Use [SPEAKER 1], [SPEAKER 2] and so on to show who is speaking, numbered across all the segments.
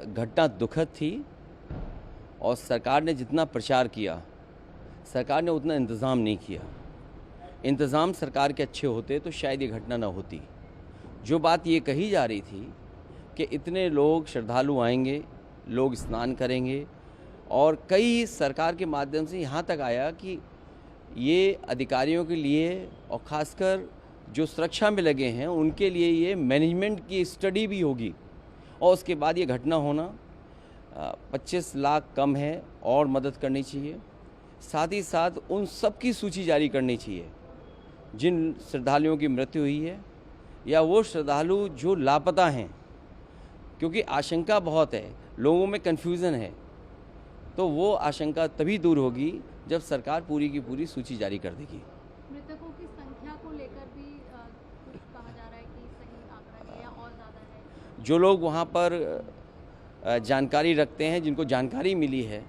[SPEAKER 1] घटना दुखद थी और सरकार ने जितना प्रचार किया, सरकार ने उतना इंतज़ाम नहीं किया। इंतज़ाम सरकार के अच्छे होते तो शायद ये घटना ना होती। जो बात ये कही जा रही थी कि इतने लोग श्रद्धालु आएंगे, लोग स्नान करेंगे, और कई सरकार के माध्यम से यहाँ तक आया कि ये अधिकारियों के लिए और ख़ासकर जो सुरक्षा में लगे हैं उनके लिए ये मैनेजमेंट की स्टडी भी होगी, और उसके बाद ये घटना होना 25 लाख कम है और मदद करनी चाहिए। साथ ही साथ उन सब की सूची जारी करनी चाहिए जिन श्रद्धालुओं की मृत्यु हुई है या वो श्रद्धालु जो लापता हैं, क्योंकि आशंका बहुत है, लोगों में कन्फ्यूज़न है। तो वो आशंका तभी दूर होगी जब सरकार पूरी की पूरी सूची जारी कर देगी।
[SPEAKER 2] मृतकों की संख्या को लेकर भी कुछ कहा जा रहा है कि सही आंकड़ा है या और ज़्यादा है?
[SPEAKER 1] जो लोग वहाँ पर जानकारी रखते हैं, जिनको जानकारी मिली है,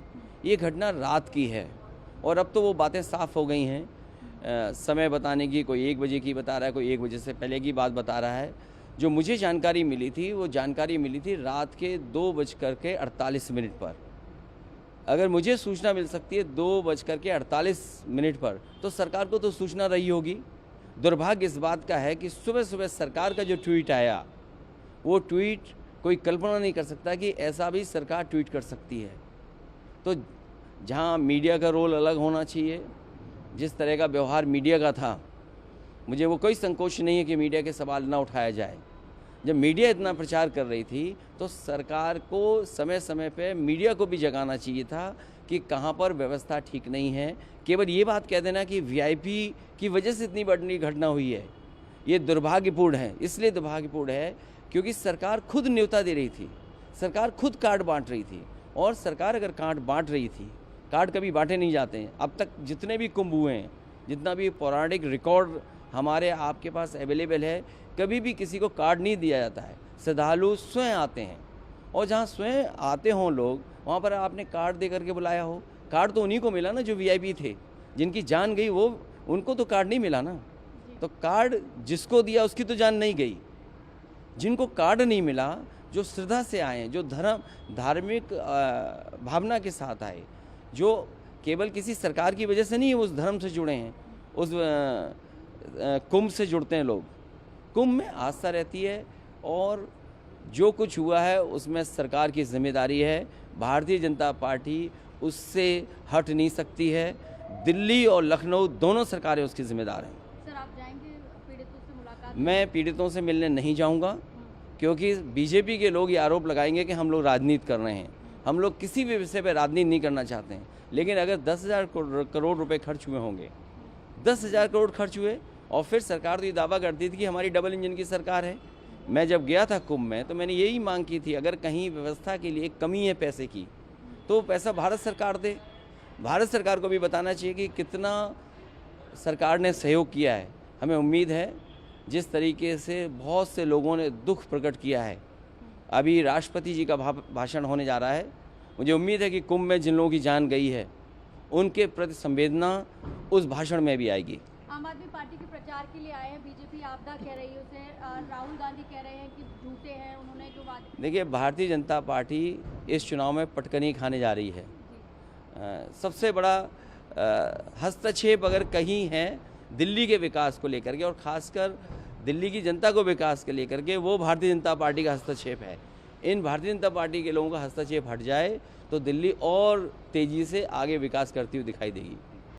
[SPEAKER 1] ये घटना रात की है और अब तो वो बातें साफ़ हो गई हैं। समय बताने की, कोई 1 बजे की बता रहा है, कोई 1 बजे से पहले की बात बता रहा है। जो मुझे जानकारी मिली थी वो जानकारी मिली थी रात के 2:48 पर। अगर मुझे सूचना मिल सकती है 2:48 पर, तो सरकार को तो सूचना रही होगी। दुर्भाग्य इस बात का है कि सुबह सुबह सरकार का जो ट्वीट आया, वो ट्वीट कोई कल्पना नहीं कर सकता कि ऐसा भी सरकार ट्वीट कर सकती है। तो जहाँ मीडिया का रोल अलग होना चाहिए, जिस तरह का व्यवहार मीडिया का था, मुझे वो कोई संकोच नहीं है कि मीडिया के सवाल ना उठाया जाए। जब मीडिया इतना प्रचार कर रही थी तो सरकार को समय समय पे मीडिया को भी जगाना चाहिए था कि कहाँ पर व्यवस्था ठीक नहीं है। केवल ये बात कह देना कि वीआईपी की वजह से इतनी बड़ी घटना हुई है, ये दुर्भाग्यपूर्ण है। इसलिए दुर्भाग्यपूर्ण है क्योंकि सरकार खुद न्योता दे रही थी, सरकार खुद कार्ड बांट रही थी, और सरकार अगर कार्ड बांट रही थी, कार्ड कभी बांटे नहीं जाते हैं। अब तक जितने भी कुंभ हुए हैं, जितना भी पौराणिक रिकॉर्ड हमारे आपके पास अवेलेबल है, कभी भी किसी को कार्ड नहीं दिया जाता है। श्रद्धालु स्वयं आते हैं, और जहाँ स्वयं आते हों लोग, वहाँ पर आपने कार्ड दे करके बुलाया हो। कार्ड तो उन्हीं को मिला ना जो वीआईपी थे, जिनकी जान गई वो, उनको तो कार्ड नहीं मिला ना। तो कार्ड जिसको दिया उसकी तो जान नहीं गई। जिनको कार्ड नहीं मिला, जो श्रद्धा से आए, जो धार्मिक भावना के साथ आए, जो केवल किसी सरकार की वजह से नहीं उस धर्म से जुड़े हैं, उस कुंभ से जुड़ते हैं लोग। कुंभ में आस्था रहती है, और जो कुछ हुआ है उसमें सरकार की जिम्मेदारी है। भारतीय जनता पार्टी उससे हट नहीं सकती है। दिल्ली और लखनऊ दोनों सरकारें उसकी जिम्मेदार हैं।
[SPEAKER 2] सर, आप जाएंगे पीड़ितों से मुलाकात?
[SPEAKER 1] मैं पीड़ितों से मिलने नहीं जाऊंगा, क्योंकि बीजेपी के लोग ये आरोप लगाएंगे कि हम लोग राजनीति कर रहे हैं। हम लोग किसी भी विषय पर राजनीति नहीं करना चाहते हैं। लेकिन अगर 10,000 करोड़ रुपए खर्च हुए होंगे, 10,000 करोड़ खर्च हुए, और फिर सरकार तो ये दावा करती थी कि हमारी डबल इंजन की सरकार है। मैं जब गया था कुंभ में तो मैंने यही मांग की थी, अगर कहीं व्यवस्था के लिए कमी है पैसे की, तो पैसा भारत सरकार दे। भारत सरकार को भी बताना चाहिए कि कितना सरकार ने सहयोग किया है। हमें उम्मीद है, जिस तरीके से बहुत से लोगों ने दुख प्रकट किया है, अभी राष्ट्रपति जी का भाषण होने जा रहा है, मुझे उम्मीद है कि कुंभ में जिन लोगों की जान गई है उनके प्रति संवेदना उस भाषण में भी आएगी।
[SPEAKER 2] आम आदमी पार्टी के प्रचार के लिए आए हैं, बीजेपी आपदा कह रही है उसे, राहुल गांधी कह रहे हैं कि झूठे हैं, उन्होंने जो वादे।
[SPEAKER 1] देखिए, भारतीय जनता पार्टी इस चुनाव में पटकनी खाने जा रही है। सबसे बड़ा हस्तक्षेप अगर कहीं है दिल्ली के विकास को लेकर के, और ख़ासकर दिल्ली की जनता को विकास के लेकर के, वो भारतीय जनता पार्टी का हस्तक्षेप है। इन भारतीय जनता पार्टी के लोगों का हस्तक्षेप हट जाए तो दिल्ली और तेज़ी से आगे विकास करती हुई दिखाई देगी।